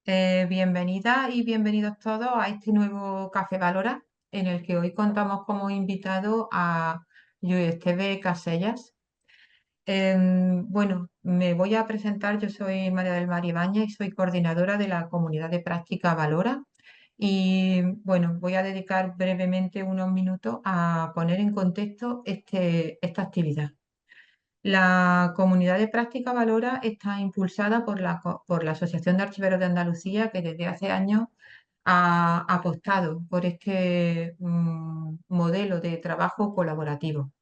Bienvenidas y bienvenidos todos a este nuevo Café Valora, en el que hoy contamos como invitado a Lluís Esteve Casellas. Bueno, me voy a presentar. Yo soy María del Mar Ibáñez y soy coordinadora de la comunidad de práctica Valora. Y bueno, voy a dedicar brevemente unos minutos a poner en contexto esta actividad. La comunidad de práctica Valora está impulsada por la Asociación de Archiveros de Andalucía, que desde hace años ha apostado por este modelo de trabajo colaborativo.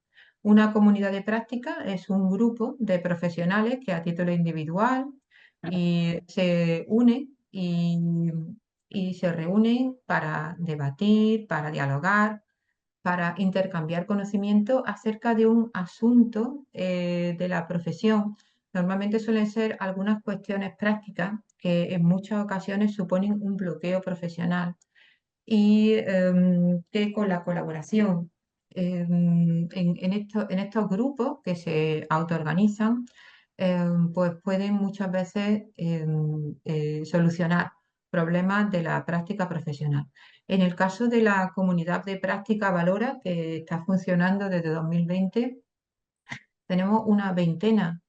Una comunidad de práctica es un grupo de profesionales que a título individual se unen y se reúnen para debatir, para dialogar, para intercambiar conocimiento acerca de un asunto de la profesión. Normalmente suelen ser algunas cuestiones prácticas que en muchas ocasiones suponen un bloqueo profesional y que con la colaboración en estos grupos que se autoorganizan, pues pueden muchas veces solucionar problemas de la práctica profesional. En el caso de la comunidad de práctica Valora, que está funcionando desde 2020, tenemos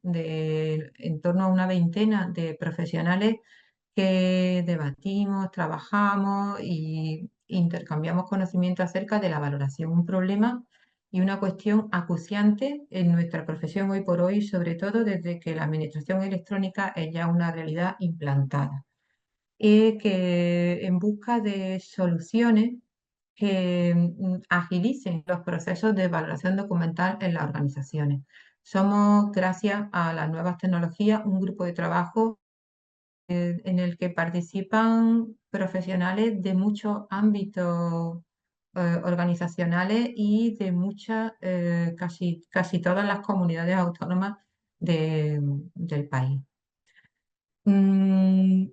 en torno a una veintena de profesionales que debatimos, trabajamos y intercambiamos conocimiento acerca de la valoración, un problema y una cuestión acuciante en nuestra profesión hoy por hoy, sobre todo desde que la administración electrónica es ya una realidad implantada, y que en busca de soluciones que agilicen los procesos de valoración documental en las organizaciones. Somos, gracias a las nuevas tecnologías, un grupo de trabajo en el que participan profesionales de muchos ámbitos organizacionales y de casi todas las comunidades autónomas del país. Mm,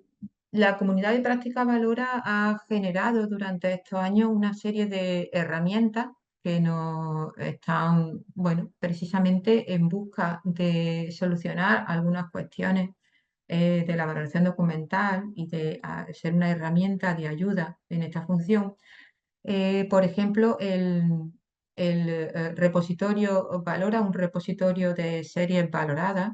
La comunidad de práctica Valora ha generado durante estos años una serie de herramientas que nos están, bueno, precisamente en busca de solucionar algunas cuestiones de la valoración documental y de ser una herramienta de ayuda en esta función. Por ejemplo, el repositorio Valora, un repositorio de series valoradas,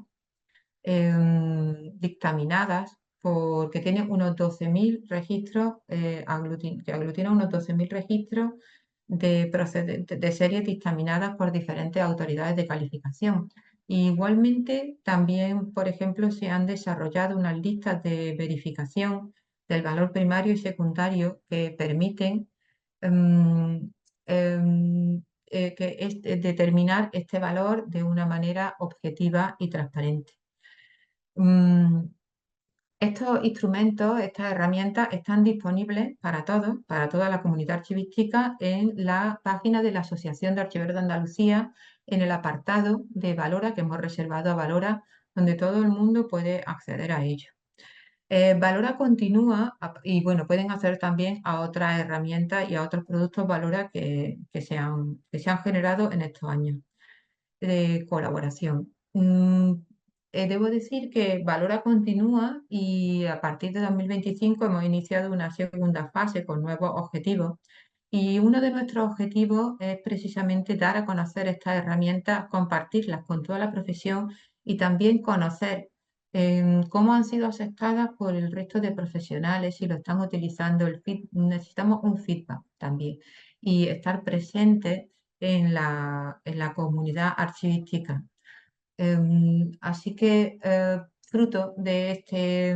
dictaminadas, porque tiene unos 12.000 registros, que aglutina unos 12.000 registros de series dictaminadas por diferentes autoridades de calificación. Igualmente, también, por ejemplo, se han desarrollado unas listas de verificación del valor primario y secundario que permiten em, determinar este valor de una manera objetiva y transparente. Mm, Estos instrumentos, estas herramientas están disponibles para todos, para toda la comunidad archivística, en la página de la Asociación de Archiveros de Andalucía, en el apartado de Valora, que hemos reservado a Valora, donde todo el mundo puede acceder a ello. Valora continúa, y bueno, pueden acceder también a otras herramientas y a otros productos Valora que se han generado en estos años de colaboración. Debo decir que Valora continúa y a partir de 2025 hemos iniciado una segunda fase con nuevos objetivos. Y uno de nuestros objetivos es precisamente dar a conocer estas herramientas, compartirlas con toda la profesión y también conocer cómo han sido aceptadas por el resto de profesionales, si lo están utilizando. Necesitamos un feedback también y estar presentes en la comunidad archivística. Así que fruto de este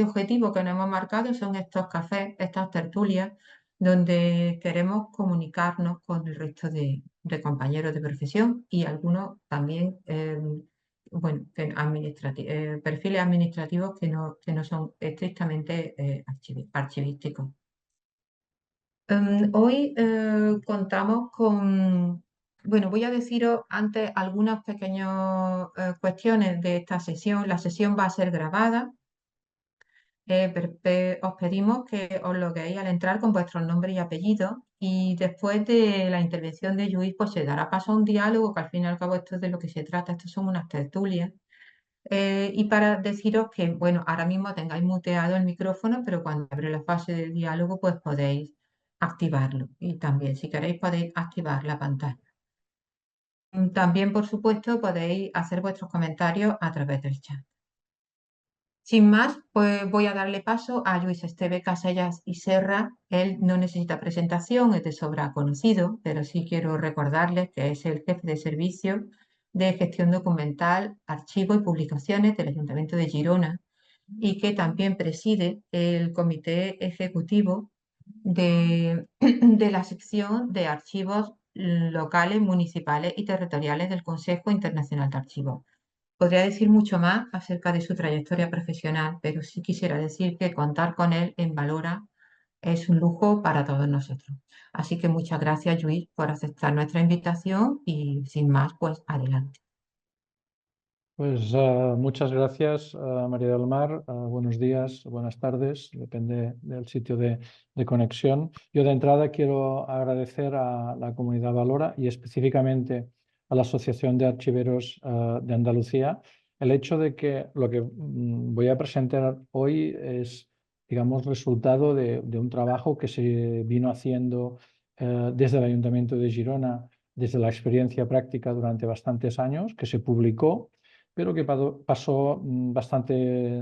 objetivo que nos hemos marcado son estos cafés, estas tertulias, donde queremos comunicarnos con el resto de compañeros de profesión y algunos también, bueno, perfiles administrativos que no son estrictamente archivísticos. Hoy contamos con, bueno, voy a deciros antes algunas pequeñas cuestiones de esta sesión. La sesión va a ser grabada. Os pedimos que os loguéis al entrar con vuestros nombres y apellidos, y después de la intervención de Lluís, pues se dará paso a un diálogo, que al fin y al cabo esto es de lo que se trata. Estos son unas tertulias Y para deciros que, bueno, ahora mismo tengáis muteado el micrófono, pero cuando abre la fase del diálogo, pues podéis activarlo. Y también, si queréis, podéis activar la pantalla. También, por supuesto, podéis hacer vuestros comentarios a través del chat. Sin más, pues voy a darle paso a Luis Esteve Casellas y Serra. Él no necesita presentación, es de sobra conocido, pero sí quiero recordarles que es el jefe de servicio de gestión documental, archivo y publicaciones del Ayuntamiento de Girona y que también preside el comité ejecutivo de, de la sección de archivos locales, municipales y territoriales del Consejo Internacional de Archivos. Podría decir mucho más acerca de su trayectoria profesional, pero sí quisiera decir que contar con él en Valora es un lujo para todos nosotros. Así que muchas gracias, Luis, por aceptar nuestra invitación y sin más, pues adelante. Pues muchas gracias, María del Mar. Buenos días, buenas tardes, depende del sitio de conexión. Yo de entrada quiero agradecer a la comunidad Valora y específicamente a la Asociación de Archiveros de Andalucía el hecho de que lo que voy a presentar hoy es, digamos, resultado de un trabajo que se vino haciendo desde el Ayuntamiento de Girona, desde la experiencia práctica durante bastantes años, que se publicó pero que pasó bastante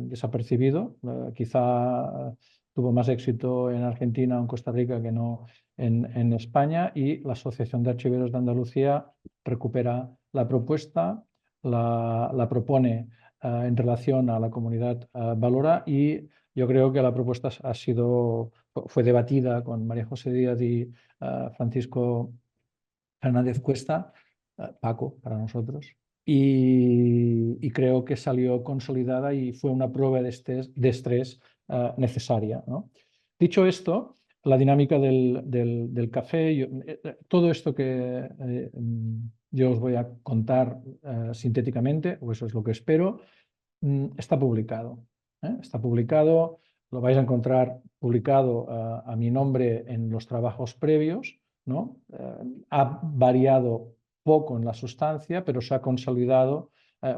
desapercibido. Quizá tuvo más éxito en Argentina o en Costa Rica que no en España, y la Asociación de Archiveros de Andalucía recupera la propuesta, la propone en relación a la comunidad Valora, y yo creo que la propuesta fue debatida con María José Díaz y Francisco Fernández Cuesta, Paco para nosotros, y creo que salió consolidada y fue una prueba de estrés necesaria, ¿no? Dicho esto, la dinámica del café, todo esto que yo os voy a contar sintéticamente, o eso es lo que espero, está publicado. Está publicado, lo vais a encontrar publicado a mi nombre en los trabajos previos, ¿no? Ha variado poco en la sustancia, pero se ha consolidado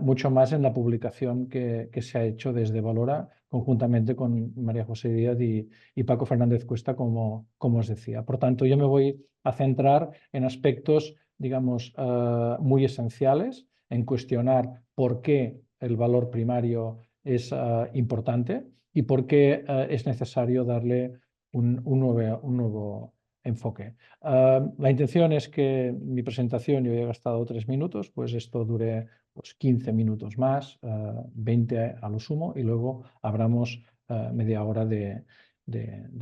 mucho más en la publicación que se ha hecho desde Valora, conjuntamente con María José Díaz y Paco Fernández Cuesta, como os decía. Por tanto, yo me voy a centrar en aspectos, digamos, muy esenciales, en cuestionar por qué el valor primario es importante y por qué es necesario darle un nuevo enfoque. La intención es que mi presentación, yo he gastado 3 minutos, pues esto dure pues, 15 minutos más, 20 a lo sumo, y luego abramos media hora de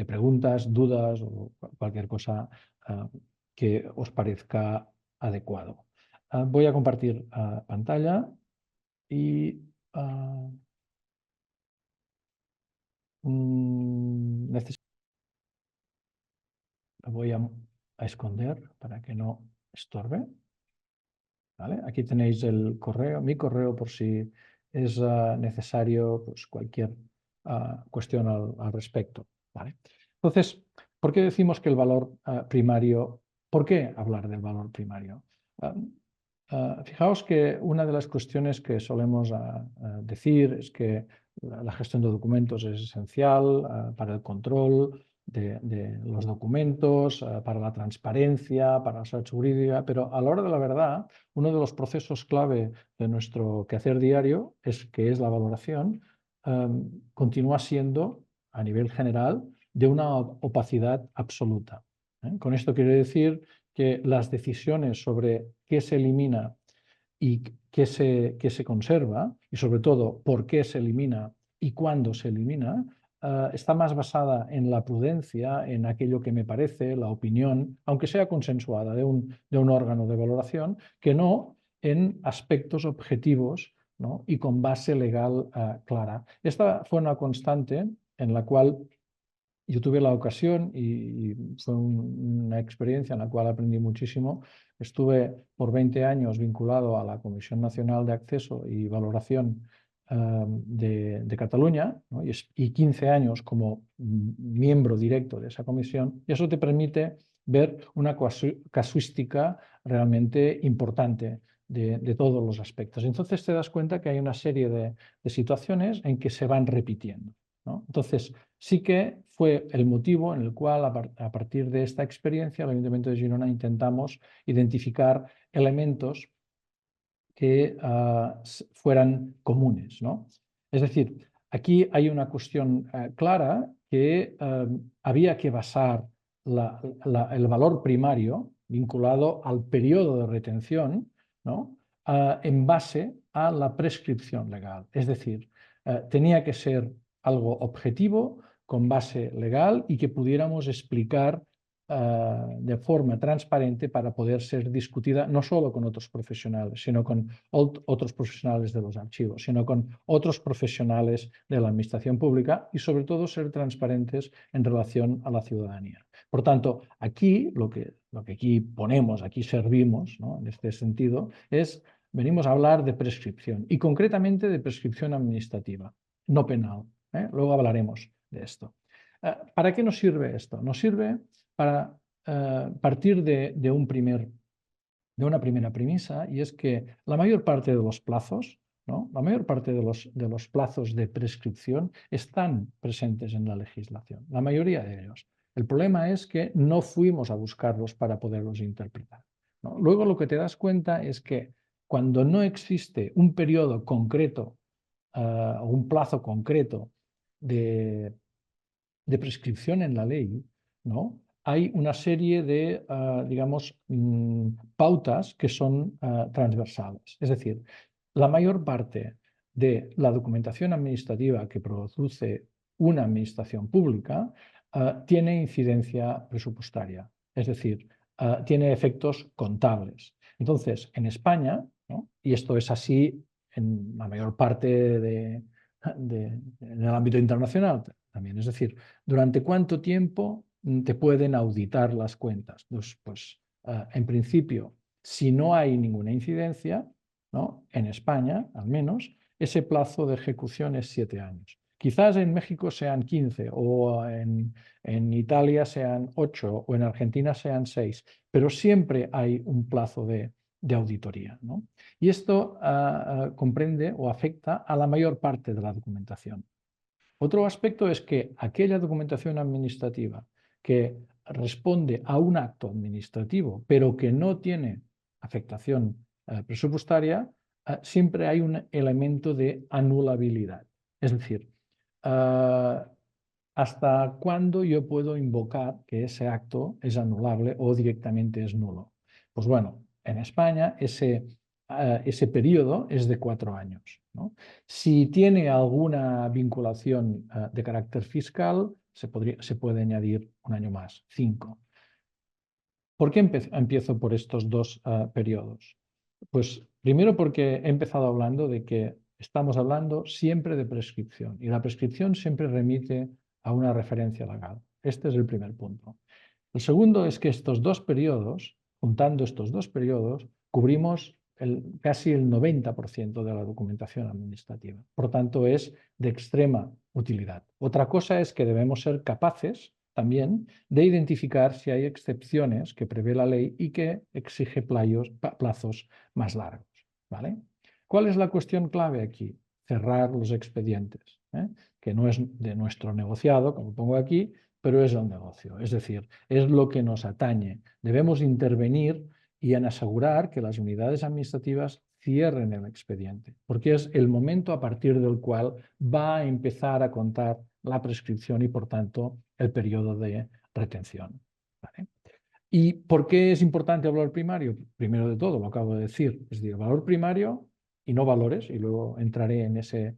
preguntas, dudas o cualquier cosa que os parezca adecuado. Voy a compartir pantalla y lo voy a esconder para que no estorbe. ¿Vale? Aquí tenéis el correo, mi correo, por si es necesario pues, cualquier cuestión al respecto. ¿Vale? Entonces, ¿por qué decimos que el valor primario? ¿Por qué hablar del valor primario? Fijaos que una de las cuestiones que solemos decir es que la gestión de documentos es esencial para el control de los documentos, para la transparencia, para la seguridad jurídica, pero a la hora de la verdad, uno de los procesos clave de nuestro quehacer diario, que es la valoración, continúa siendo, a nivel general, de una opacidad absoluta. Con esto quiero decir que las decisiones sobre qué se elimina y qué se conserva, y sobre todo por qué se elimina y cuándo se elimina, está más basada en la prudencia, en aquello que me parece, la opinión, aunque sea consensuada de un órgano de valoración, que no en aspectos objetivos, ¿no? Y con base legal clara. Esta fue una constante en la cual yo tuve la ocasión y fue una experiencia en la cual aprendí muchísimo. Estuve por 20 años vinculado a la Comisión Nacional de Acceso y Valoración de Cataluña, ¿no? y 15 años como miembro directo de esa comisión, y eso te permite ver una casuística realmente importante de todos los aspectos. Entonces te das cuenta que hay una serie de situaciones en que se van repitiendo, ¿no? Entonces, sí que fue el motivo en el cual, a partir de esta experiencia, el Ayuntamiento de Girona intentamos identificar elementos que fueran comunes, ¿no? Es decir, aquí hay una cuestión clara que había que basar el valor primario vinculado al periodo de retención, ¿no? En base a la prescripción legal. Es decir, tenía que ser algo objetivo, con base legal y que pudiéramos explicar de forma transparente para poder ser discutida no solo con otros profesionales, sino con otros profesionales de los archivos, sino con otros profesionales de la administración pública y sobre todo ser transparentes en relación a la ciudadanía. Por tanto, aquí lo que aquí ponemos, aquí servimos, ¿no? En este sentido, venimos a hablar de prescripción y concretamente de prescripción administrativa, no penal. Luego hablaremos de esto. ¿Para qué nos sirve esto? Nos sirve para partir de una primera premisa, y es que la mayor parte de los plazos, ¿no? La mayor parte de los plazos de prescripción están presentes en la legislación, la mayoría de ellos. El problema es que no fuimos a buscarlos para poderlos interpretar, ¿no? Luego lo que te das cuenta es que cuando no existe un periodo concreto o un plazo concreto de prescripción en la ley, ¿no? Hay una serie de, digamos, pautas que son transversales. Es decir, la mayor parte de la documentación administrativa que produce una administración pública tiene incidencia presupuestaria, es decir, tiene efectos contables. Entonces, en España, ¿no? Y esto es así en la mayor parte en el ámbito internacional también, es decir, ¿durante cuánto tiempo te pueden auditar las cuentas? Pues, en principio, si no hay ninguna incidencia, ¿no? En España, al menos, ese plazo de ejecución es 7 años. Quizás en México sean 15 o en Italia sean 8 o en Argentina sean 6, pero siempre hay un plazo de auditoría, ¿no? Y esto comprende o afecta a la mayor parte de la documentación. Otro aspecto es que aquella documentación administrativa que responde a un acto administrativo, pero que no tiene afectación presupuestaria, siempre hay un elemento de anulabilidad. Es decir, ¿hasta cuándo yo puedo invocar que ese acto es anulable o directamente es nulo? Pues bueno, en España ese periodo es de 4 años, ¿no? Si tiene alguna vinculación de carácter fiscal, se puede añadir un año más, 5. ¿Por qué empiezo por estos dos periodos? Pues primero porque he empezado hablando de que estamos hablando siempre de prescripción y la prescripción siempre remite a una referencia legal. Este es el primer punto. El segundo es que estos dos periodos, juntando estos dos periodos, cubrimos casi el 90% de la documentación administrativa. Por tanto, es de extrema utilidad. Otra cosa es que debemos ser capaces también de identificar si hay excepciones que prevé la ley y que exige plazos más largos, ¿vale? ¿Cuál es la cuestión clave aquí? Cerrar los expedientes, que no es de nuestro negociado, como pongo aquí, pero es el negocio. Es decir, es lo que nos atañe. Debemos intervenir y asegurar que las unidades administrativas cierren el expediente, porque es el momento a partir del cual va a empezar a contar la prescripción y, por tanto, el periodo de retención, ¿vale? ¿Y por qué es importante el valor primario? Primero de todo, lo acabo de decir, es decir, valor primario y no valores, y luego entraré en esa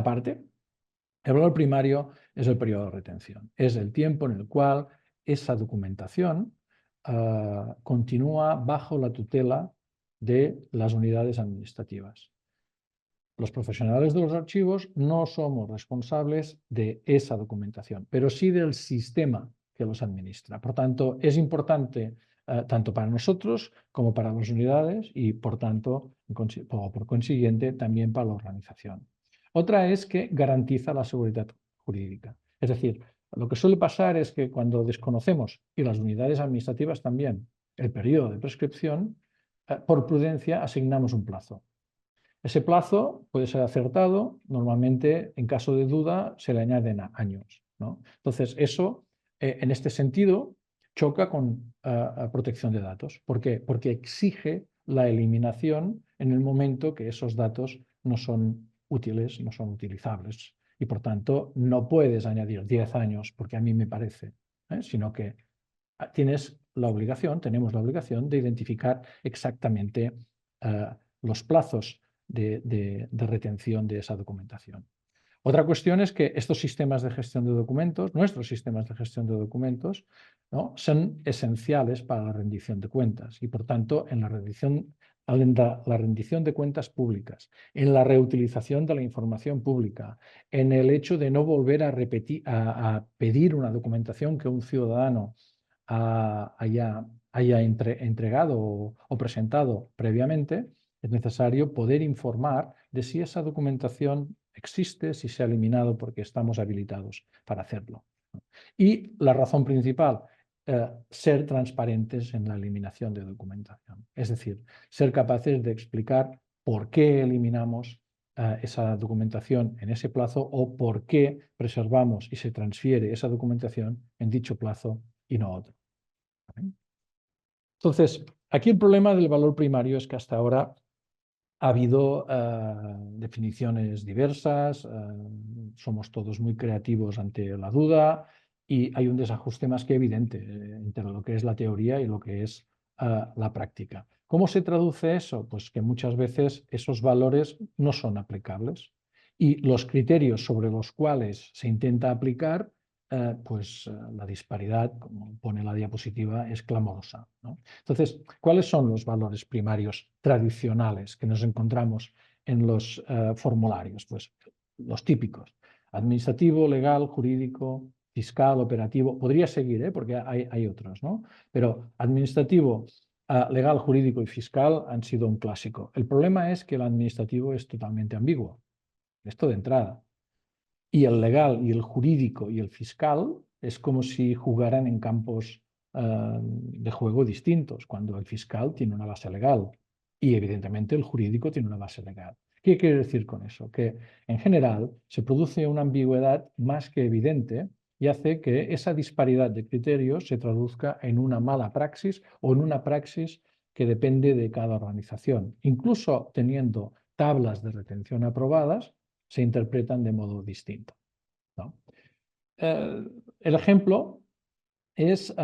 parte. El valor primario es el periodo de retención, es el tiempo en el cual esa documentación continúa bajo la tutela de las unidades administrativas. Los profesionales de los archivos no somos responsables de esa documentación, pero sí del sistema que los administra. Por tanto, es importante tanto para nosotros como para las unidades y, por tanto, por consiguiente, también para la organización. Otra es que garantiza la seguridad jurídica. Es decir, lo que suele pasar es que cuando desconocemos, y las unidades administrativas también, el periodo de prescripción, por prudencia, asignamos un plazo. Ese plazo puede ser acertado, normalmente en caso de duda se le añaden años, ¿no? Entonces, eso en este sentido choca con protección de datos. ¿Por qué? Porque exige la eliminación en el momento que esos datos no son útiles, no son utilizables. Y por tanto, no puedes añadir 10 años porque a mí me parece, sino que tenemos la obligación de identificar exactamente los plazos de retención de esa documentación. Otra cuestión es que estos sistemas de gestión de documentos, nuestros sistemas de gestión de documentos, ¿no?, son esenciales para la rendición de cuentas y, por tanto, en la rendición de cuentas públicas, en la reutilización de la información pública, en el hecho de no volver a repetir, a pedir una documentación que un ciudadano haya entregado o presentado previamente, es necesario poder informar de si esa documentación existe, si se ha eliminado, porque estamos habilitados para hacerlo. Y la razón principal, ser transparentes en la eliminación de documentación. Es decir, ser capaces de explicar por qué eliminamos esa documentación en ese plazo o por qué preservamos y se transfiere esa documentación en dicho plazo y no otro. Entonces, aquí el problema del valor primario es que hasta ahora ha habido definiciones diversas, somos todos muy creativos ante la duda y hay un desajuste más que evidente entre lo que es la teoría y lo que es la práctica. ¿Cómo se traduce eso? Pues que muchas veces esos valores no son aplicables y los criterios sobre los cuales se intenta aplicar, la disparidad, como pone la diapositiva, es clamorosa, ¿no? Entonces, ¿cuáles son los valores primarios tradicionales que nos encontramos en los formularios? Pues los típicos: administrativo, legal, jurídico, fiscal, operativo. Podría seguir, porque hay otros, ¿no? Pero administrativo, legal, jurídico y fiscal han sido un clásico. El problema es que el administrativo es totalmente ambiguo. Esto de entrada. Y el legal y el jurídico y el fiscal es como si jugaran en campos de juego distintos, cuando el fiscal tiene una base legal y evidentemente el jurídico tiene una base legal. ¿Qué quiere decir con eso? Que en general se produce una ambigüedad más que evidente y hace que esa disparidad de criterios se traduzca en una mala praxis o en una praxis que depende de cada organización. Incluso teniendo tablas de retención aprobadas, se interpretan de modo distinto, ¿no? El ejemplo es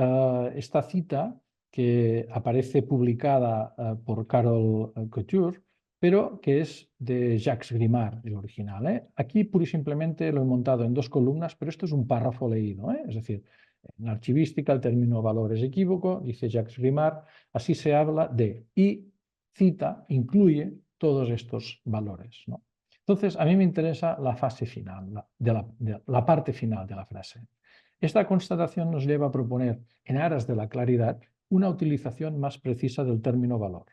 esta cita que aparece publicada por Carol Couture, pero que es de Jacques Grimard, el original, ¿eh? Aquí pura y simplemente lo he montado en 2 columnas, pero esto es un párrafo leído, ¿eh? Es decir, en archivística el término valor es equívoco, dice Jacques Grimard, así se habla de, y cita, incluye todos estos valores, ¿no? Entonces, a mí me interesa la fase final, la parte final de la frase. Esta constatación nos lleva a proponer, en aras de la claridad, una utilización más precisa del término valor.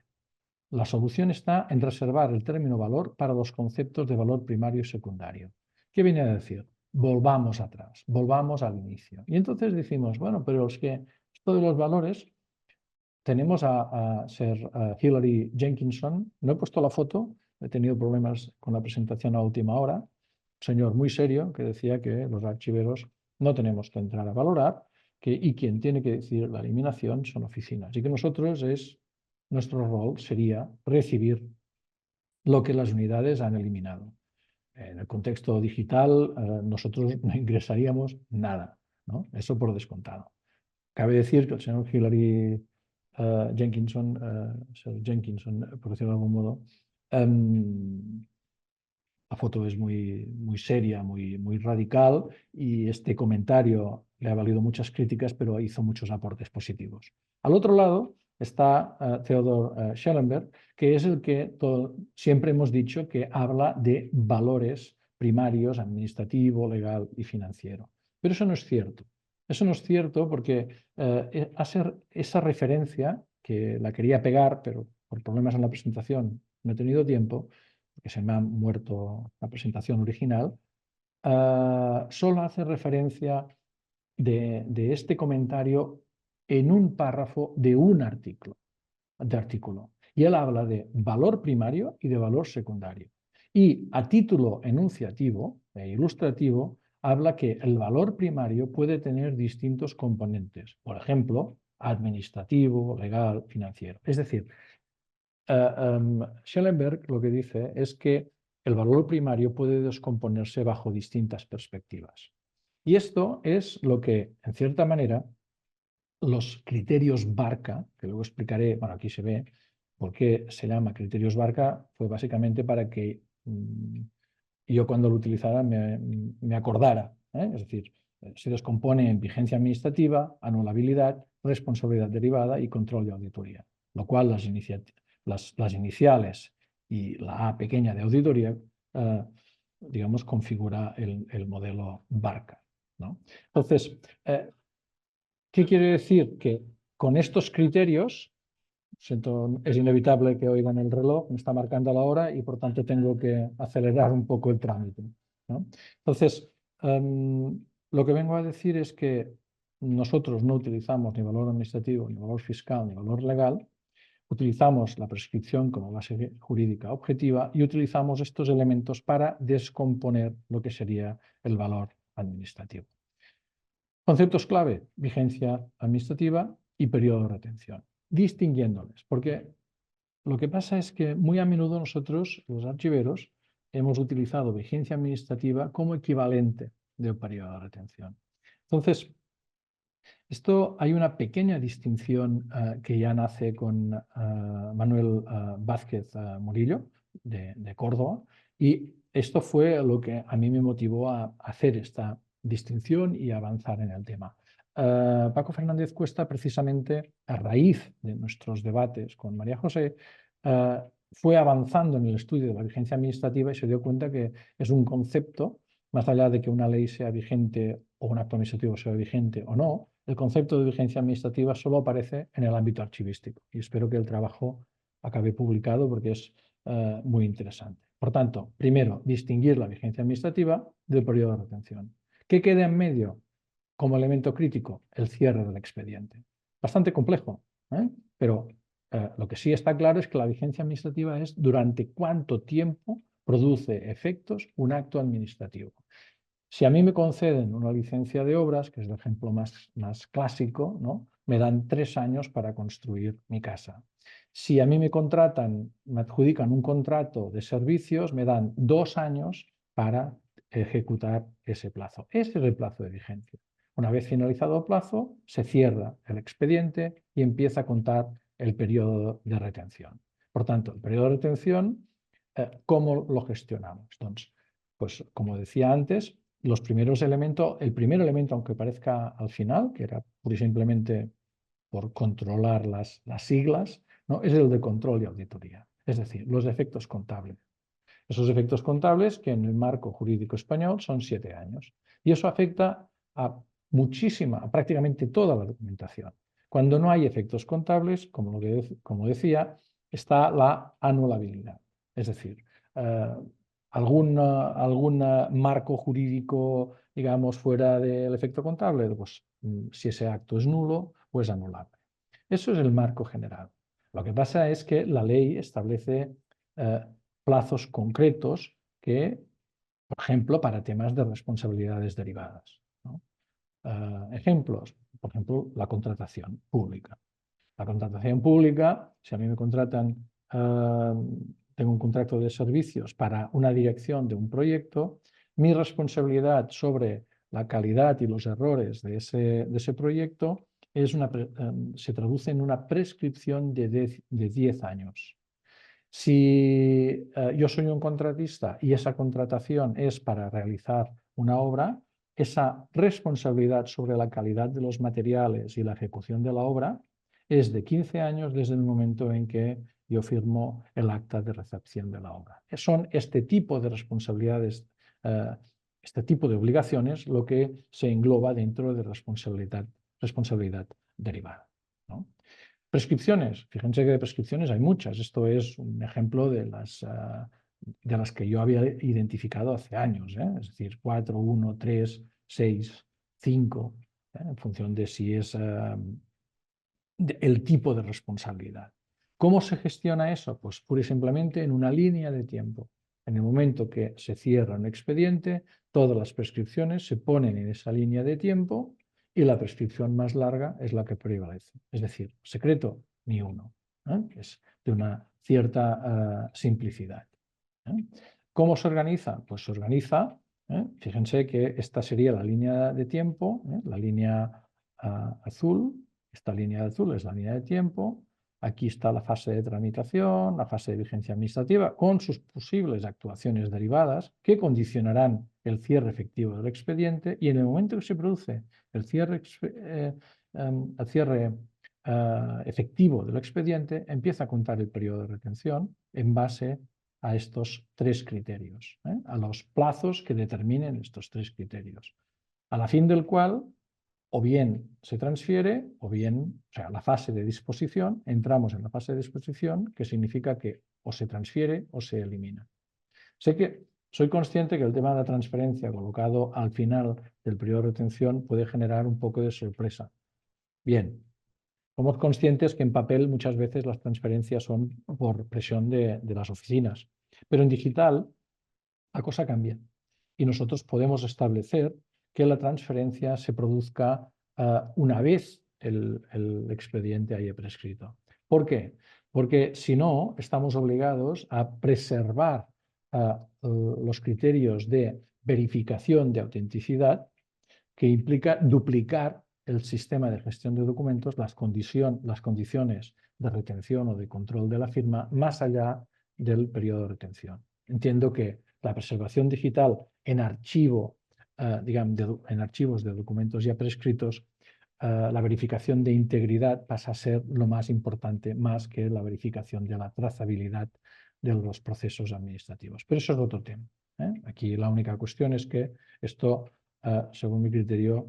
La solución está en reservar el término valor para los conceptos de valor primario y secundario. ¿Qué viene a decir? Volvamos atrás, volvamos al inicio. Y entonces decimos, bueno, pero es que esto de los valores, tenemos a Sir Hilary Jenkinson, no he puesto la foto, he tenido problemas con la presentación a última hora, un señor muy serio que decía que los archiveros no tenemos que entrar a valorar, y quien tiene que decidir la eliminación son oficinas. Y que nuestro rol sería recibir lo que las unidades han eliminado. En el contexto digital, nosotros no ingresaríamos nada, ¿no? Eso por descontado. Cabe decir que el señor Hilary Jenkinson, por decirlo de algún modo, la foto es muy seria, muy radical, y este comentario le ha valido muchas críticas, pero hizo muchos aportes positivos. Al otro lado está Theodor Schellenberg, que es el que siempre hemos dicho que habla de valores primarios, administrativo, legal y financiero. Pero eso no es cierto. Eso no es cierto porque hacer esa referencia, que la quería pegar, pero por problemas en la presentación no he tenido tiempo, porque se me ha muerto la presentación original, solo hace referencia de este comentario en un párrafo de un artículo. Y él habla de valor primario y de valor secundario. Y a título enunciativo e ilustrativo, habla que el valor primario puede tener distintos componentes, por ejemplo, administrativo, legal, financiero. Es decir, Schellenberg lo que dice es que el valor primario puede descomponerse bajo distintas perspectivas. Y esto es lo que, en cierta manera, los criterios Barca, que luego explicaré, bueno, aquí se ve por qué se llama criterios Barca, fue básicamente para que yo cuando lo utilizara me acordara, ¿eh? Es decir, se descompone en vigencia administrativa, anulabilidad, responsabilidad derivada y control de auditoría, lo cual las iniciales y la A pequeña de auditoría, digamos, configura el modelo Barca, ¿no? Entonces, ¿qué quiere decir? Que con estos criterios, siento, es inevitable que oigan el reloj, me está marcando la hora y por tanto tengo que acelerar un poco el trámite, ¿no? Entonces, lo que vengo a decir es que nosotros no utilizamos ni valor administrativo, ni valor fiscal, ni valor legal, utilizamos la prescripción como base jurídica objetiva y utilizamos estos elementos para descomponer lo que sería el valor administrativo. Conceptos clave, vigencia administrativa y periodo de retención, distinguiéndoles, porque lo que pasa es que muy a menudo nosotros, los archiveros, hemos utilizado vigencia administrativa como equivalente del periodo de retención. Entonces, esto hay una pequeña distinción que ya nace con Manuel Vázquez Murillo de Córdoba, y esto fue lo que a mí me motivó a hacer esta distinción y avanzar en el tema. Paco Fernández Cuesta, precisamente a raíz de nuestros debates con María José, fue avanzando en el estudio de la vigencia administrativa y se dio cuenta que es un concepto, más allá de que una ley sea vigente o un acto administrativo sea vigente o no, el concepto de vigencia administrativa solo aparece en el ámbito archivístico y espero que el trabajo acabe publicado porque es muy interesante. Por tanto, primero, distinguir la vigencia administrativa del periodo de retención. ¿Qué queda en medio como elemento crítico? El cierre del expediente. Bastante complejo, pero lo que sí está claro es que la vigencia administrativa es durante cuánto tiempo produce efectos un acto administrativo. Si a mí me conceden una licencia de obras, que es el ejemplo más clásico, ¿no? Me dan 3 años para construir mi casa. Si a mí me contratan, me adjudican un contrato de servicios, me dan 2 años para ejecutar ese plazo. Ese es el plazo de vigencia. Una vez finalizado el plazo, se cierra el expediente y empieza a contar el periodo de retención. Por tanto, el periodo de retención, ¿cómo lo gestionamos? Entonces, pues como decía antes, los primeros elementos, el primer elemento, aunque parezca al final, que era pura y simplemente por controlar las siglas, ¿no? Es el de control y auditoría, es decir, los efectos contables. Esos efectos contables, que en el marco jurídico español son 7 años. Y eso afecta a muchísima, a prácticamente toda la documentación. Cuando no hay efectos contables, como decía, está la anulabilidad. Es decir, algún marco jurídico, digamos, fuera del efecto contable, pues si ese acto es nulo, pues anulable. Eso es el marco general. Lo que pasa es que la ley establece plazos concretos que, por ejemplo, para temas de responsabilidades derivadas, ¿no? Ejemplos, por ejemplo, la contratación pública. La contratación pública, si a mí me contratan, tengo un contrato de servicios para una dirección de un proyecto, mi responsabilidad sobre la calidad y los errores de ese proyecto se traduce en una prescripción de 10 años. Si yo soy un contratista y esa contratación es para realizar una obra, esa responsabilidad sobre la calidad de los materiales y la ejecución de la obra es de 15 años desde el momento en que yo firmo el acta de recepción de la obra. Son este tipo de responsabilidades, este tipo de obligaciones lo que se engloba dentro de responsabilidad derivada, ¿no? Prescripciones, fíjense que de prescripciones hay muchas. Esto es un ejemplo de las que yo había identificado hace años, es decir, 4, 1, 3, 6, 5, en función de si es el tipo de responsabilidad. ¿Cómo se gestiona eso? Pues pura y simplemente en una línea de tiempo. En el momento que se cierra un expediente, todas las prescripciones se ponen en esa línea de tiempo y la prescripción más larga es la que prevalece. Es decir, secreto, ni uno. Que es de una cierta simplicidad. ¿Cómo se organiza? Pues se organiza, fíjense que esta sería la línea de tiempo, la línea azul, esta línea azul es la línea de tiempo. Aquí está la fase de tramitación, la fase de vigencia administrativa, con sus posibles actuaciones derivadas que condicionarán el cierre efectivo del expediente, y en el momento que se produce el cierre, efectivo del expediente, empieza a contar el periodo de retención en base a estos tres criterios, a los plazos que determinen estos tres criterios, a la fin del cual o bien se transfiere, o bien, o sea, la fase de disposición, entramos en la fase de disposición, que significa que o se transfiere o se elimina. Sé que soy consciente que el tema de la transferencia colocado al final del periodo de retención puede generar un poco de sorpresa. Bien, somos conscientes que en papel muchas veces las transferencias son por presión de las oficinas, pero en digital la cosa cambia y nosotros podemos establecer que la transferencia se produzca una vez el expediente haya prescrito. ¿Por qué? Porque si no, estamos obligados a preservar los criterios de verificación de autenticidad, que implica duplicar el sistema de gestión de documentos, las condiciones de retención o de control de la firma, más allá del periodo de retención. Entiendo que la preservación digital en archivo, en archivos de documentos ya prescritos, la verificación de integridad pasa a ser lo más importante, más que la verificación de la trazabilidad de los procesos administrativos. Pero eso es otro tema. Aquí la única cuestión es que esto, según mi criterio,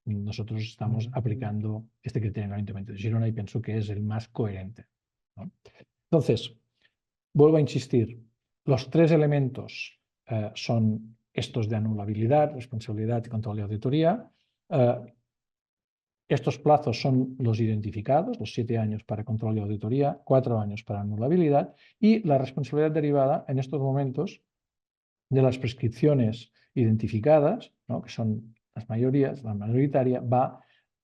nosotros estamos aplicando este criterio en el Ayuntamiento de Girona y pienso que es el más coherente, ¿no? Entonces, vuelvo a insistir, los tres elementos son estos de anulabilidad, responsabilidad y control de auditoría. Estos plazos son los identificados, los 7 años para control y auditoría, 4 años para anulabilidad, y la responsabilidad derivada en estos momentos de las prescripciones identificadas, ¿no?, que son las mayorías, la mayoritaria, va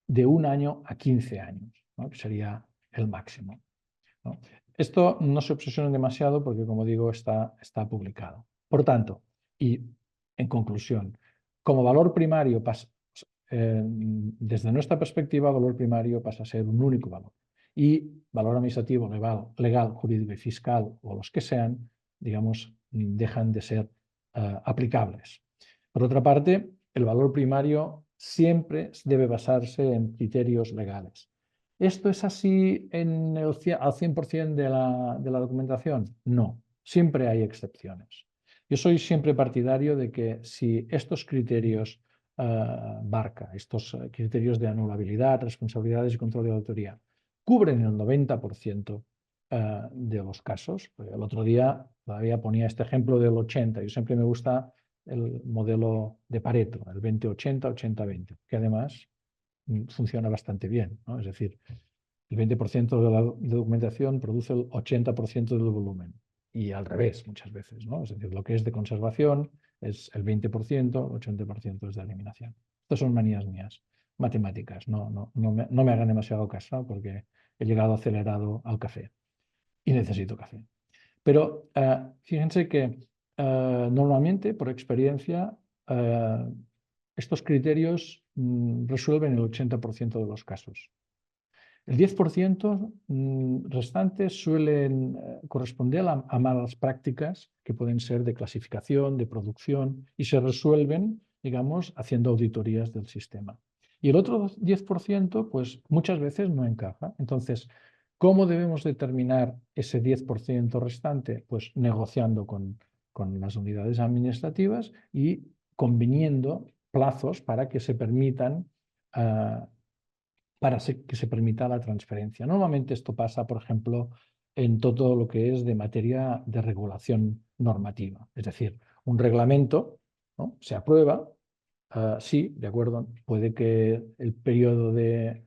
de 1 año a 15 años, ¿no?, que sería el máximo, ¿no? Esto no se obsesionen demasiado porque, como digo, está publicado. Por tanto, y en conclusión, como valor primario desde nuestra perspectiva, valor primario pasa a ser un único valor. Y valor administrativo, legal, jurídico y fiscal, o los que sean, digamos, dejan de ser aplicables. Por otra parte, el valor primario siempre debe basarse en criterios legales. ¿Esto es así al 100% de la documentación? No, siempre hay excepciones. Yo soy siempre partidario de que si estos criterios estos criterios de anulabilidad, responsabilidades y control de auditoría, cubren el 90% de los casos. El otro día todavía ponía este ejemplo del 80%. Yo siempre me gusta el modelo de Pareto, el 20-80, 80-20, que además funciona bastante bien, ¿no? Es decir, el 20% de la documentación produce el 80% del volumen. Y al revés, muchas veces, ¿no? Es decir, lo que es de conservación es el 20%, el 80% es de eliminación. Estas son manías mías, matemáticas. No me hagan demasiado caso porque he llegado acelerado al café y necesito café. Pero fíjense que normalmente, por experiencia, estos criterios resuelven el 80% de los casos. El 10% restante suelen corresponder a malas prácticas que pueden ser de clasificación, de producción, y se resuelven, digamos, haciendo auditorías del sistema. Y el otro 10%, pues muchas veces no encaja. Entonces, ¿cómo debemos determinar ese 10% restante? Pues negociando con las unidades administrativas y conviniendo plazos para que se permitan que se permita la transferencia. Normalmente esto pasa, por ejemplo, en todo lo que es de materia de regulación normativa. Es decir, un reglamento, ¿no?, se aprueba, sí, de acuerdo, puede que el periodo de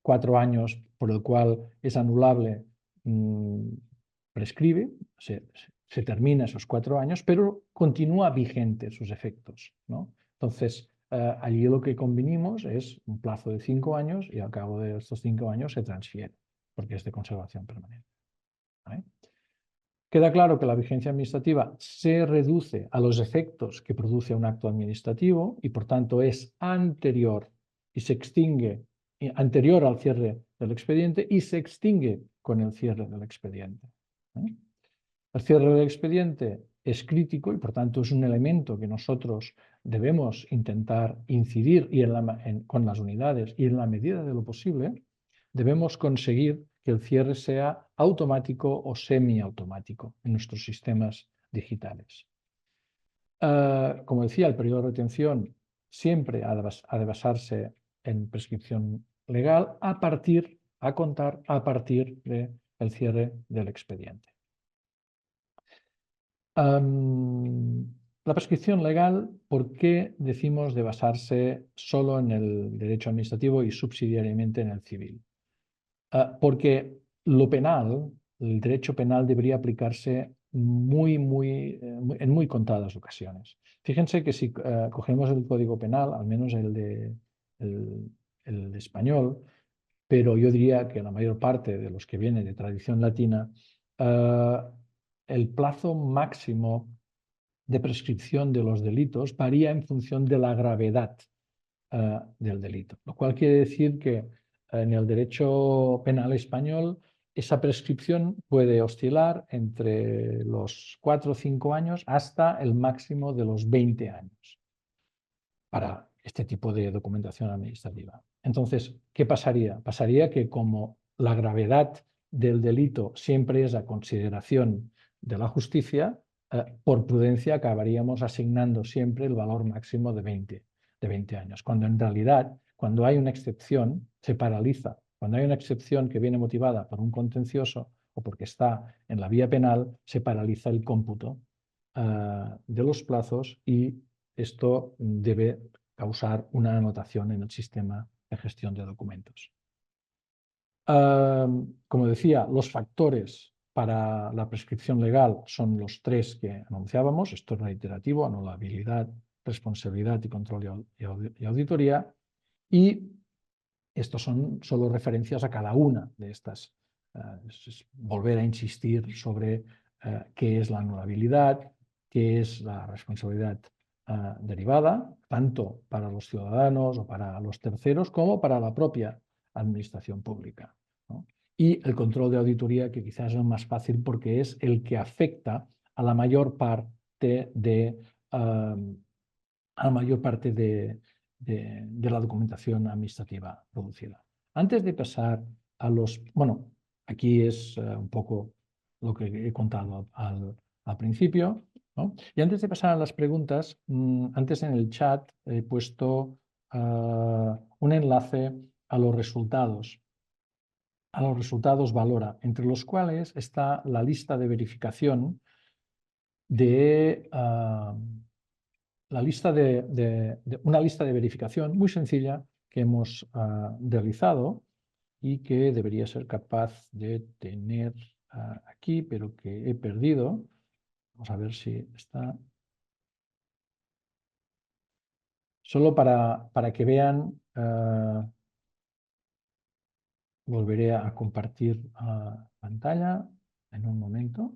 4 años por el cual es anulable prescribe, se termina esos 4 años, pero continúa vigente sus efectos, ¿no? Entonces, allí lo que convinimos es un plazo de 5 años y al cabo de estos 5 años se transfiere, porque es de conservación permanente, ¿vale? Queda claro que la vigencia administrativa se reduce a los efectos que produce un acto administrativo y, por tanto, es anterior y se extingue, anterior al cierre del expediente y se extingue con el cierre del expediente. El cierre del expediente es crítico y, por tanto, es un elemento que nosotros debemos intentar incidir y con las unidades y en la medida de lo posible debemos conseguir que el cierre sea automático o semiautomático en nuestros sistemas digitales. Como decía, el periodo de retención siempre ha de basarse en prescripción legal a contar a partir del cierre del expediente. La prescripción legal, ¿por qué decimos de basarse solo en el derecho administrativo y subsidiariamente en el civil? Porque lo penal, el derecho penal debería aplicarse en muy contadas ocasiones. Fíjense que si cogemos el Código Penal, al menos el de español, pero yo diría que la mayor parte de los que vienen de tradición latina, el plazo máximo de prescripción de los delitos varía en función de la gravedad del delito, lo cual quiere decir que en el derecho penal español esa prescripción puede oscilar entre los 4 o 5 años hasta el máximo de los 20 años para este tipo de documentación administrativa. Entonces, ¿qué pasaría? Pasaría que como la gravedad del delito siempre es a consideración de la justicia, por prudencia acabaríamos asignando siempre el valor máximo de 20 años, cuando en realidad, cuando hay una excepción, se paraliza. Cuando hay una excepción que viene motivada por un contencioso o porque está en la vía penal, se paraliza el cómputo de los plazos y esto debe causar una anotación en el sistema de gestión de documentos. Como decía, los factores para la prescripción legal son los 3 que anunciábamos. Esto es reiterativo: anulabilidad, responsabilidad y control y auditoría. Y estos son solo referencias a cada una de estas. Es volver a insistir sobre qué es la anulabilidad, qué es la responsabilidad derivada, tanto para los ciudadanos o para los terceros como para la propia administración pública, ¿no? Y el control de auditoría, que quizás es el más fácil porque es el que afecta a la mayor parte de la documentación administrativa producida. Antes de pasar a los... Bueno, aquí es un poco lo que he contado al principio, ¿no? Y antes de pasar a las preguntas, antes en el chat he puesto un enlace a los resultados. A los resultados Valora, entre los cuales está la lista de verificación de... una lista de verificación muy sencilla que hemos realizado y que debería ser capaz de tener aquí, pero que he perdido. Vamos a ver si está. Solo para que vean, volveré a compartir pantalla en un momento.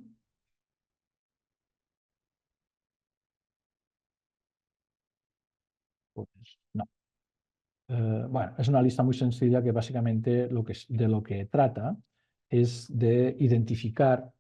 Pues no. Bueno, es una lista muy sencilla que básicamente de lo que trata es de identificar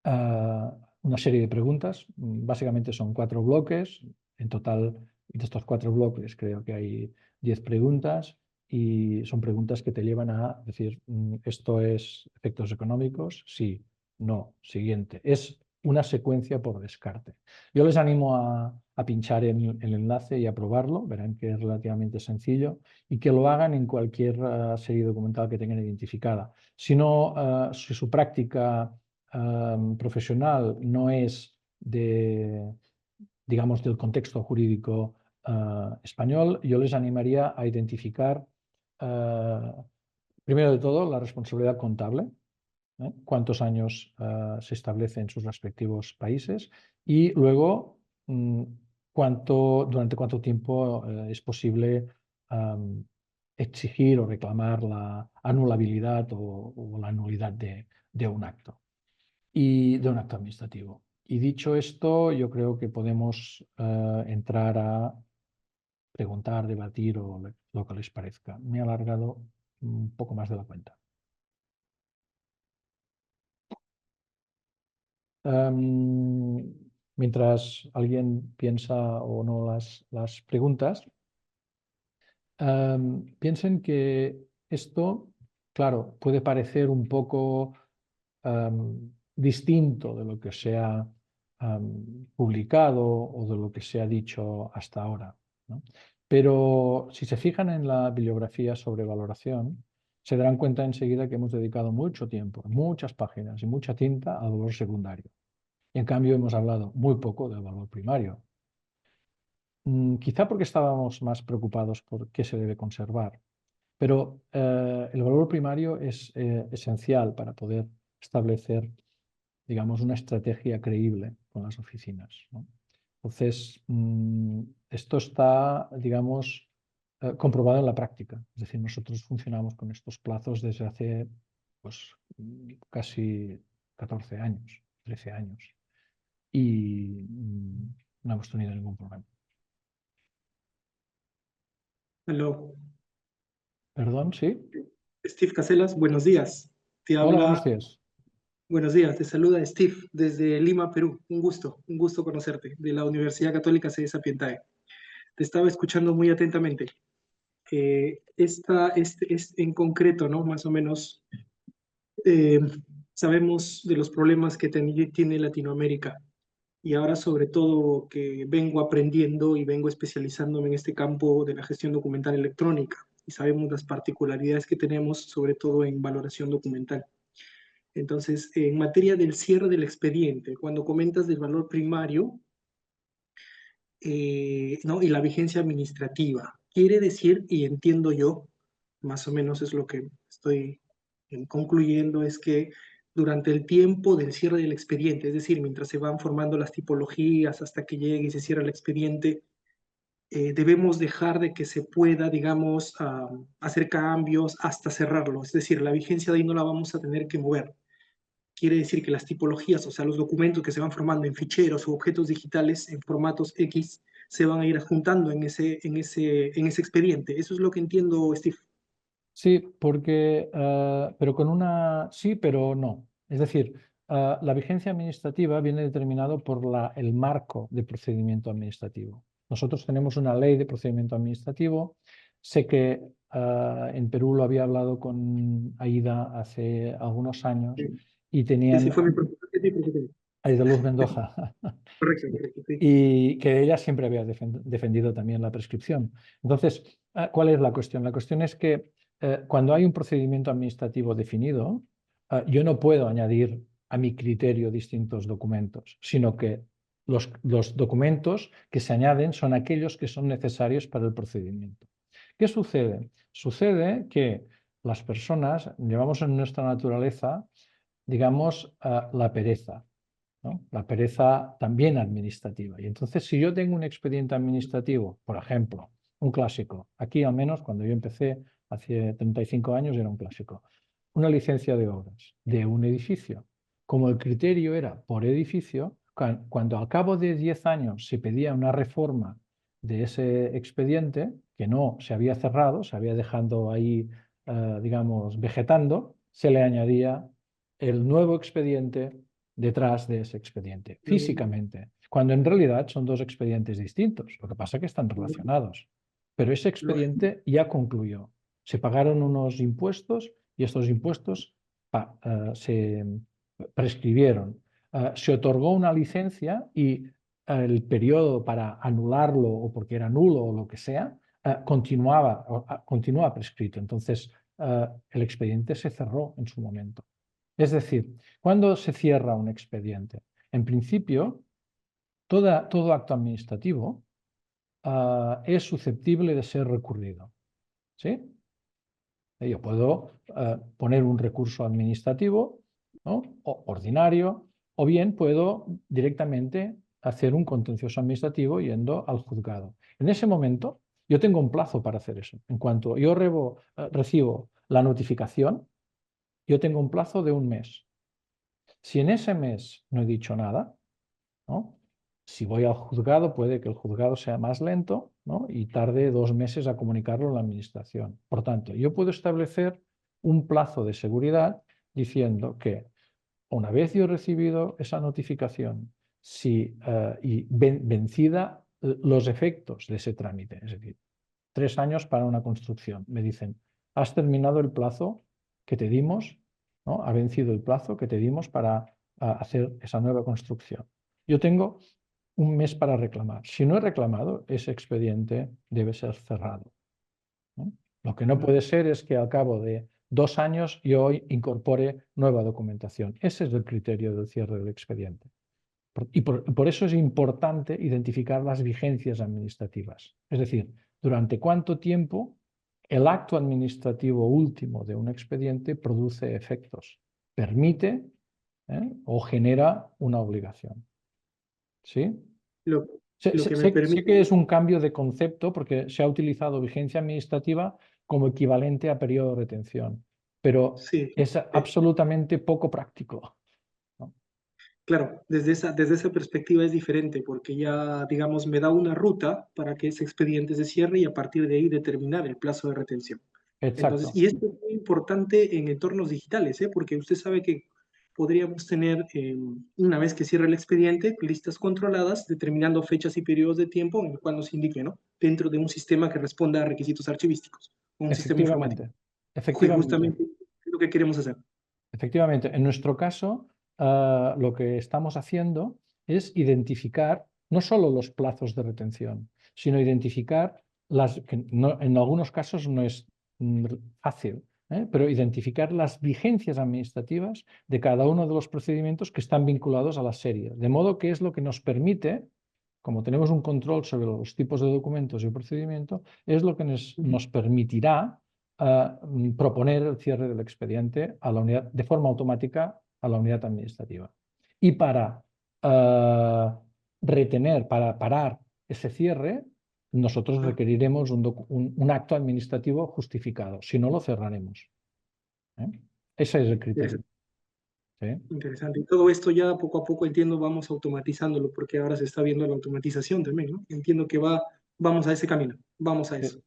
una serie de preguntas. Básicamente son 4 bloques. En total, de estos 4 bloques creo que hay 10 preguntas y son preguntas que te llevan a decir, ¿esto es efectos económicos? Sí, no, siguiente. Es una secuencia por descarte. Yo les animo a pinchar en el enlace y a probarlo. Verán que es relativamente sencillo y que lo hagan en cualquier serie documental que tengan identificada. Si no, si su práctica profesional no es digamos, del contexto jurídico español, yo les animaría a identificar, primero de todo, la responsabilidad contable, cuántos años se establece en sus respectivos países y luego durante cuánto tiempo es posible exigir o reclamar la anulabilidad o la nulidad de un acto y de un acto administrativo. Y dicho esto, yo creo que podemos entrar a preguntar, debatir o lo que les parezca. Me he alargado un poco más de la cuenta. Mientras alguien piensa o no las preguntas, piensen que esto, claro, puede parecer un poco distinto de lo que se ha publicado o de lo que se ha dicho hasta ahora, ¿no? Pero si se fijan en la bibliografía sobre valoración, se darán cuenta enseguida que hemos dedicado mucho tiempo, muchas páginas y mucha tinta al valor secundario. Y en cambio hemos hablado muy poco del valor primario. Quizá porque estábamos más preocupados por qué se debe conservar. Pero el valor primario es esencial para poder establecer, digamos, una estrategia creíble con las oficinas, ¿no? Entonces, esto está, digamos, comprobado en la práctica. Es decir, nosotros funcionamos con estos plazos desde hace pues, casi 14 años, 13 años. Y no hemos tenido ningún problema. Aló. Perdón, sí. Steve Caselas, buenos días. Te Hola, buenos habla, días. buenos días, te saluda Steve desde Lima, Perú. Un gusto conocerte, de la Universidad Católica Sede Sapientae. Te estaba escuchando muy atentamente. En concreto, ¿no? Más o menos, eh, sabemos de los problemas que tiene Latinoamérica y ahora sobre todo que vengo aprendiendo y vengo especializándome en este campo de la gestión documental electrónica y sabemos las particularidades que tenemos, sobre todo en valoración documental. Entonces, en materia del cierre del expediente, cuando comentas del valor primario, ¿no? Y la vigencia administrativa, quiere decir, y entiendo yo, más o menos es lo que estoy concluyendo, es que durante el tiempo del cierre del expediente, es decir, mientras se van formando las tipologías hasta que llegue y se cierra el expediente, debemos dejar de que se pueda, digamos, hacer cambios hasta cerrarlo. Es decir, la vigencia de ahí no la vamos a tener que mover. Quiere decir que las tipologías, o sea, los documentos que se van formando en ficheros o objetos digitales en formatos X, se van a ir adjuntando en ese expediente. Eso es lo que entiendo, Steve. Sí, porque, pero con una sí, pero no. Es decir, la vigencia administrativa viene determinado por el marco de procedimiento administrativo. Nosotros tenemos una ley de procedimiento administrativo. Sé que en Perú lo había hablado con Aida hace algunos años Sí, y ese tenían fue mi preocupación. Aida Luz Mendoza. Correcto, correcto, sí. Y que ella siempre había defendido también la prescripción. Entonces, ¿cuál es la cuestión? La cuestión es que cuando hay un procedimiento administrativo definido, yo no puedo añadir a mi criterio distintos documentos, sino que los documentos que se añaden son aquellos que son necesarios para el procedimiento. ¿Qué sucede? Sucede que las personas llevamos en nuestra naturaleza, digamos, la pereza, ¿no? La pereza también administrativa. Y entonces, si yo tengo un expediente administrativo, por ejemplo, un clásico, aquí al menos cuando yo empecé hace 35 años era un clásico, una licencia de obras de un edificio. Como el criterio era por edificio, cuando al cabo de 10 años se pedía una reforma de ese expediente, que no se había cerrado, se había dejado ahí, digamos, vegetando, se le añadía el nuevo expediente detrás de ese expediente, físicamente, cuando en realidad son dos expedientes distintos. Lo que pasa es que están relacionados. Pero ese Lógico. expediente ya concluyó. Se pagaron unos impuestos y estos impuestos se prescribieron. Se otorgó una licencia y el periodo para anularlo o porque era nulo o lo que sea, continúa prescrito. Entonces, el expediente se cerró en su momento. Es decir, ¿cuándo se cierra un expediente? En principio, todo acto administrativo es susceptible de ser recurrido. ¿Sí? Yo puedo poner un recurso administrativo ¿no? O ordinario, o bien puedo directamente hacer un contencioso administrativo yendo al juzgado. En ese momento, yo tengo un plazo para hacer eso. En cuanto yo recibo la notificación, yo tengo un plazo de 1 mes. Si en ese mes no he dicho nada, ¿no? Si voy al juzgado, puede que el juzgado sea más lento, ¿no? Y tarde 2 meses a comunicarlo a la administración. Por tanto, yo puedo establecer un plazo de seguridad diciendo que una vez yo he recibido esa notificación y vencida los efectos de ese trámite, es decir, 3 años para una construcción, me dicen, has terminado el plazo que te dimos, ¿no? Ha vencido el plazo que te dimos para hacer esa nueva construcción. Yo tengo 1 mes para reclamar. Si no he reclamado, ese expediente debe ser cerrado, ¿no? Lo que no puede ser es que al cabo de 2 años yo incorpore nueva documentación. Ese es el criterio del cierre del expediente. Por eso es importante identificar las vigencias administrativas. Es decir, durante cuánto tiempo el acto administrativo último de un expediente produce efectos, permite o genera una obligación. ¿Sí? Lo, Sé, lo sé- que me sé- sé permite, que es un cambio de concepto porque se ha utilizado vigencia administrativa como equivalente a periodo de retención, pero sí, es absolutamente poco práctico, ¿no? claro, desde esa perspectiva es diferente porque ya, digamos, me da una ruta para que ese expediente se cierre y a partir de ahí determinar el plazo de retención. Entonces, Exacto. y esto es muy importante en entornos digitales, ¿eh? Porque usted sabe que podríamos tener, una vez que cierre el expediente, listas controladas, determinando fechas y periodos de tiempo en el cual nos indique, ¿no? Dentro de un sistema que responda a requisitos archivísticos, o un sistema informático. Efectivamente, Que efectivamente, justamente es lo que queremos hacer. efectivamente. En nuestro caso, lo que estamos haciendo es identificar no solo los plazos de retención, sino identificar que en algunos casos no es fácil, pero identificar las vigencias administrativas de cada uno de los procedimientos que están vinculados a las series. De modo que es lo que nos permite, como tenemos un control sobre los tipos de documentos y el procedimiento, es lo que nos permitirá proponer el cierre del expediente a la unidad, de forma automática a la unidad administrativa. Y para para parar ese cierre, nosotros requeriremos un acto administrativo justificado. Si no, lo cerraremos. Ese es el criterio. ¿Sí? Interesante. Y todo esto ya poco a poco, entiendo, vamos automatizándolo, porque ahora se está viendo la automatización también, ¿no? Entiendo que vamos a ese camino, vamos a eso.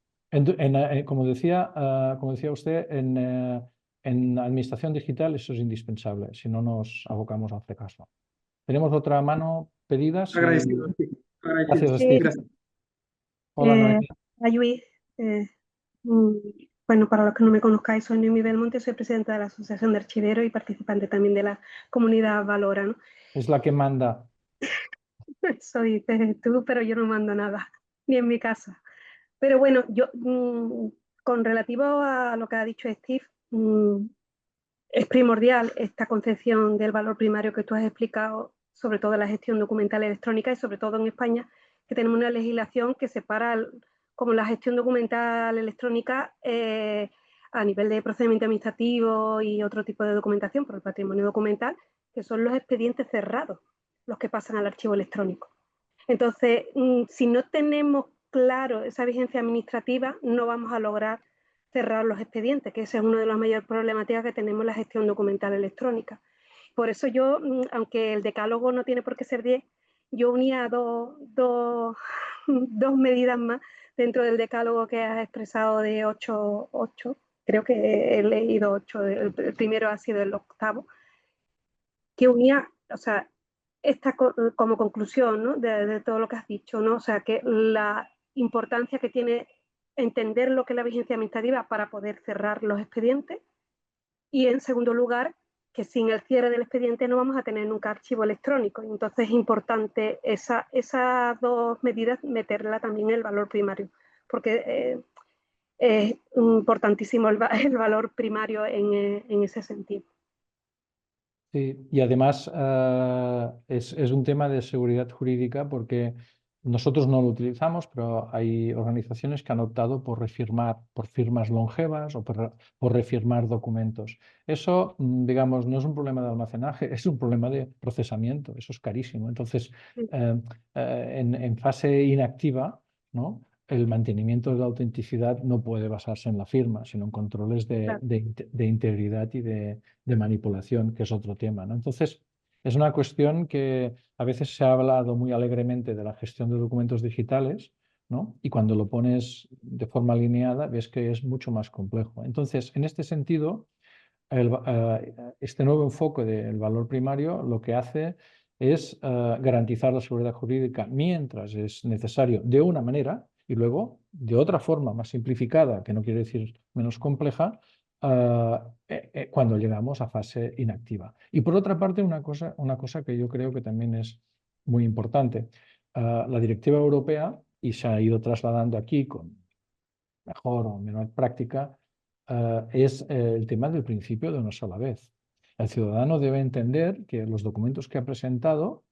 Como decía usted, en administración digital eso es indispensable, si no nos abocamos al fracaso. Tenemos otra mano pedida. Agradecido, sí. Agradecido. Gracias, Steve. Gracias. Hola, Noelia. Ayuí, mm, bueno, para los que no me conozcáis, soy Noemí Belmonte, soy presidenta de la Asociación de Archiveros y participante también de la comunidad Valora, ¿no? Es la que manda. Eso dices tú, pero yo no mando nada, ni en mi casa. Pero bueno, yo, con relativo a lo que ha dicho Steve, es primordial esta concepción del valor primario que tú has explicado, sobre todo en la gestión documental electrónica y sobre todo en España, que tenemos una legislación que separa como la gestión documental electrónica a nivel de procedimiento administrativo y otro tipo de documentación por el patrimonio documental, que son los expedientes cerrados, los que pasan al archivo electrónico. Entonces, si no tenemos claro esa vigencia administrativa, no vamos a lograr cerrar los expedientes, que ese es uno de las mayores problemáticas que tenemos en la gestión documental electrónica. Por eso yo, aunque el decálogo no tiene por qué ser 10, yo unía dos medidas más dentro del decálogo que has expresado de 8, creo que he leído 8, el primero ha sido el 8º, que unía, o sea, esta como conclusión, ¿no? de todo lo que has dicho, ¿no? O sea, que la importancia que tiene entender lo que es la vigencia administrativa para poder cerrar los expedientes y, en segundo lugar, que sin el cierre del expediente no vamos a tener nunca archivo electrónico. Y entonces es importante esas dos medidas meterla también en el valor primario, porque es importantísimo el valor primario en ese sentido. Sí, y además es un tema de seguridad jurídica porque nosotros no lo utilizamos, pero hay organizaciones que han optado por refirmar por firmas longevas o por refirmar documentos. Eso, digamos, no es un problema de almacenaje, es un problema de procesamiento, eso es carísimo. Entonces, en fase inactiva, ¿no?, el mantenimiento de la autenticidad no puede basarse en la firma, sino en controles de integridad y de manipulación, que es otro tema, ¿no? Entonces, es una cuestión que a veces se ha hablado muy alegremente de la gestión de documentos digitales, ¿no? Y cuando lo pones de forma alineada ves que es mucho más complejo. Entonces, en este sentido, este nuevo enfoque del valor primario lo que hace es garantizar la seguridad jurídica mientras es necesario de una manera y luego de otra forma más simplificada, que no quiere decir menos compleja, cuando llegamos a fase inactiva. Y por otra parte, una cosa que yo creo que también es muy importante. La directiva europea, y se ha ido trasladando aquí con mejor o menor práctica, es el tema del principio de una sola vez. El ciudadano debe entender que los documentos que ha presentado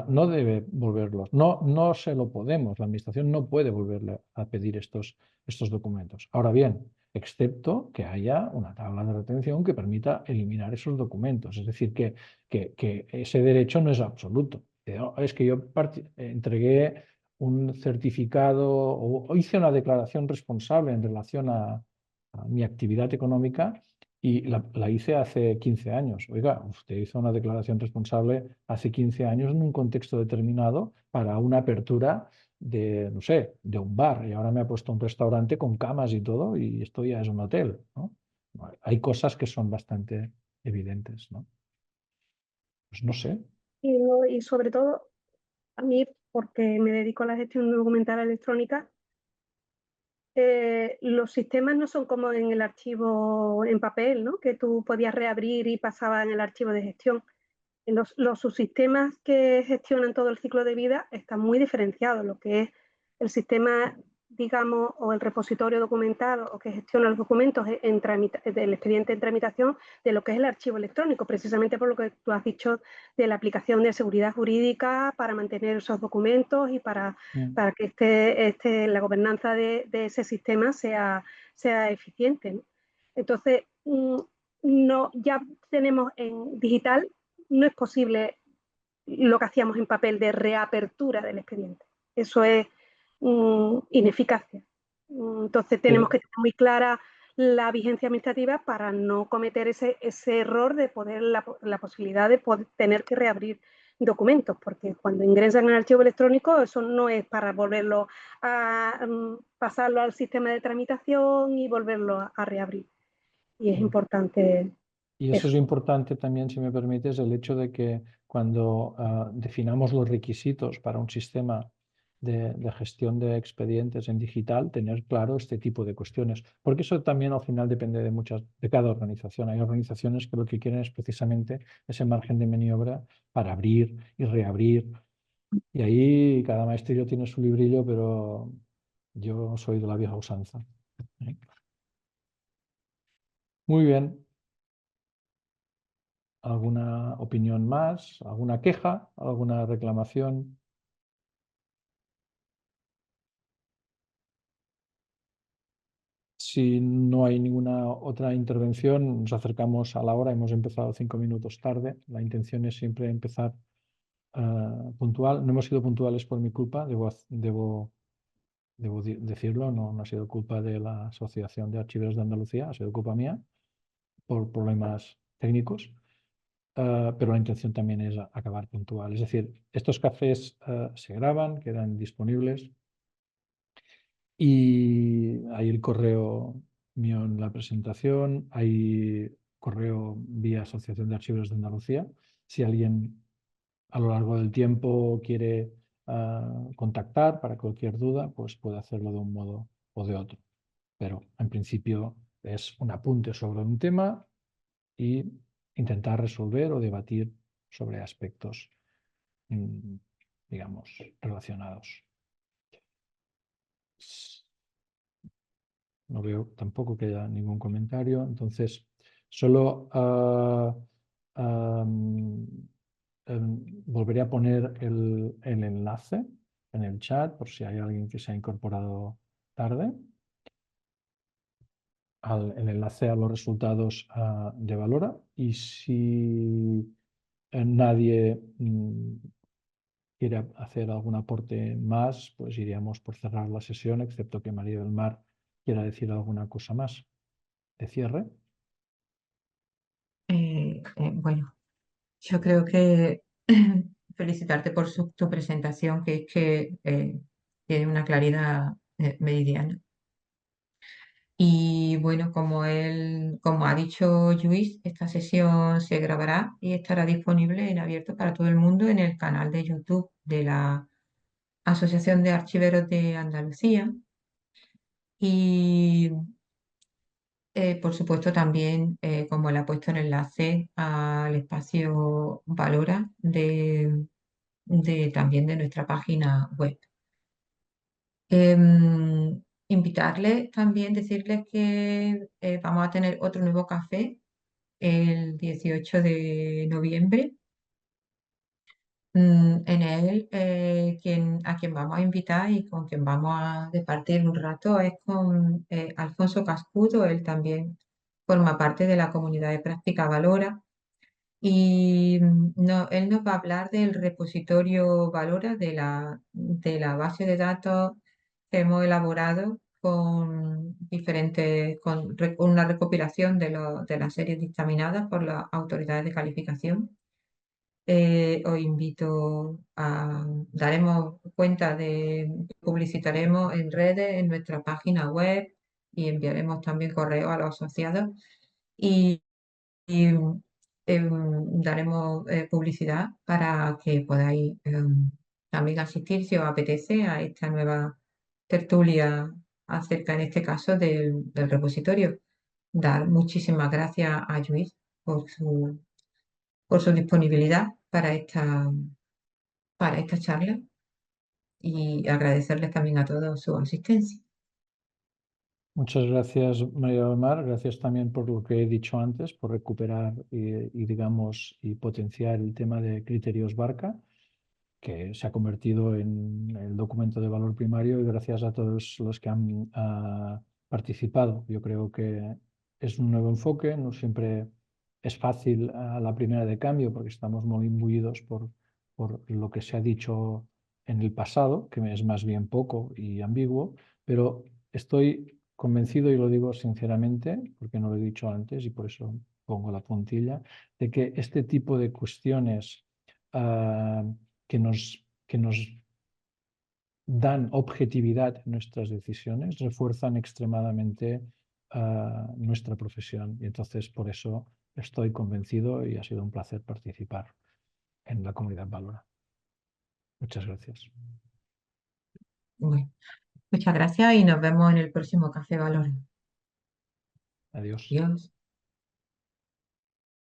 no debe volverlos, no se lo podemos, la Administración no puede volverle a pedir estos documentos. Ahora bien, excepto que haya una tabla de retención que permita eliminar esos documentos. Es decir, que ese derecho no es absoluto. Es que yo entregué un certificado o hice una declaración responsable en relación a mi actividad económica y la hice hace 15 años. Oiga, usted hizo una declaración responsable hace 15 años en un contexto determinado para una apertura de, no sé, de un bar y ahora me ha puesto un restaurante con camas y todo y esto ya es un hotel, ¿no? Hay cosas que son bastante evidentes, ¿no? Pues no sé. Y sobre todo, a mí, porque me dedico a la gestión documental electrónica, los sistemas no son como en el archivo en papel, ¿no?, que tú podías reabrir y pasaba en el archivo de gestión. Los subsistemas que gestionan todo el ciclo de vida están muy diferenciados. Lo que es el sistema, digamos, o el repositorio documental o que gestiona los documentos del expediente en tramitación, de lo que es el archivo electrónico, precisamente por lo que tú has dicho de la aplicación de seguridad jurídica para mantener esos documentos y para que la gobernanza de ese sistema sea eficiente, ¿no? Entonces, no, ya tenemos en digital, no es posible lo que hacíamos en papel de reapertura del expediente. Eso es ineficacia. Entonces tenemos que tener muy clara la vigencia administrativa para no cometer ese error de la posibilidad de poder tener que reabrir documentos, porque cuando ingresan en el archivo electrónico eso no es para volverlo a pasarlo al sistema de tramitación y volverlo a reabrir. Y es importante. Y eso es importante también, si me permites, el hecho de que cuando definamos los requisitos para un sistema de gestión de expedientes en digital, tener claro este tipo de cuestiones, porque eso también al final depende de cada organización. Hay organizaciones que lo que quieren es precisamente ese margen de maniobra para abrir y reabrir. Y ahí cada maestrillo tiene su librillo, pero yo soy de la vieja usanza. Muy bien. ¿Alguna opinión más? ¿Alguna queja? ¿Alguna reclamación? Si no hay ninguna otra intervención, nos acercamos a la hora. Hemos empezado 5 minutos tarde. La intención es siempre empezar puntual. No hemos sido puntuales por mi culpa, debo decirlo. No ha sido culpa de la Asociación de Archiveros de Andalucía, ha sido culpa mía por problemas técnicos. Pero la intención también es acabar puntual. Es decir, estos cafés se graban, quedan disponibles y hay el correo mío en la presentación, hay correo vía Asociación de Archiveros de Andalucía. Si alguien a lo largo del tiempo quiere contactar para cualquier duda, pues puede hacerlo de un modo o de otro. Pero en principio es un apunte sobre un tema y intentar resolver o debatir sobre aspectos, digamos, relacionados. No veo tampoco que haya ningún comentario, entonces solo volveré a poner el enlace en el chat por si hay alguien que se ha incorporado tarde. El enlace a los resultados de Valora, y si nadie quiere hacer algún aporte más, pues iríamos por cerrar la sesión, excepto que María del Mar quiera decir alguna cosa más de cierre. Bueno, yo creo que felicitarte por tu presentación, que es que tiene una claridad meridiana. Y bueno, como ha dicho Luis, esta sesión se grabará y estará disponible en abierto para todo el mundo en el canal de YouTube de la Asociación de Archiveros de Andalucía. Y por supuesto también, como le ha puesto el enlace al espacio Valora también de nuestra página web. Invitarles también, decirles que vamos a tener otro nuevo café el 18 de noviembre. En él, a quien vamos a invitar y con quien vamos a departir un rato es con Alfonso Cascudo. Él también forma parte de la comunidad de Práctica Valora. Y él nos va a hablar del repositorio Valora, de la base de datos que hemos elaborado con una recopilación de las series dictaminadas por las autoridades de calificación. Os invito daremos cuenta publicitaremos en redes, en nuestra página web, y enviaremos también correo a los asociados. Y daremos publicidad para que podáis también asistir, si os apetece, a esta nueva tertulia acerca, en este caso, del repositorio. Dar muchísimas gracias a Luis por su disponibilidad para esta charla, y agradecerles también a todos su asistencia. Muchas gracias, María del Mar. Gracias también por lo que he dicho antes, por recuperar digamos, y potenciar el tema de criterios Barca, que se ha convertido en el documento de valor primario, y gracias a todos los que han participado. Yo creo que es un nuevo enfoque, no siempre es fácil a la primera de cambio, porque estamos muy imbuidos por lo que se ha dicho en el pasado, que es más bien poco y ambiguo, pero estoy convencido, y lo digo sinceramente, porque no lo he dicho antes y por eso pongo la puntilla, de que este tipo de cuestiones que nos dan objetividad en nuestras decisiones refuerzan extremadamente nuestra profesión. Y entonces por eso estoy convencido y ha sido un placer participar en la comunidad Valora. Muchas gracias. Bueno, muchas gracias y nos vemos en el próximo Café Valora. Adiós. Adiós.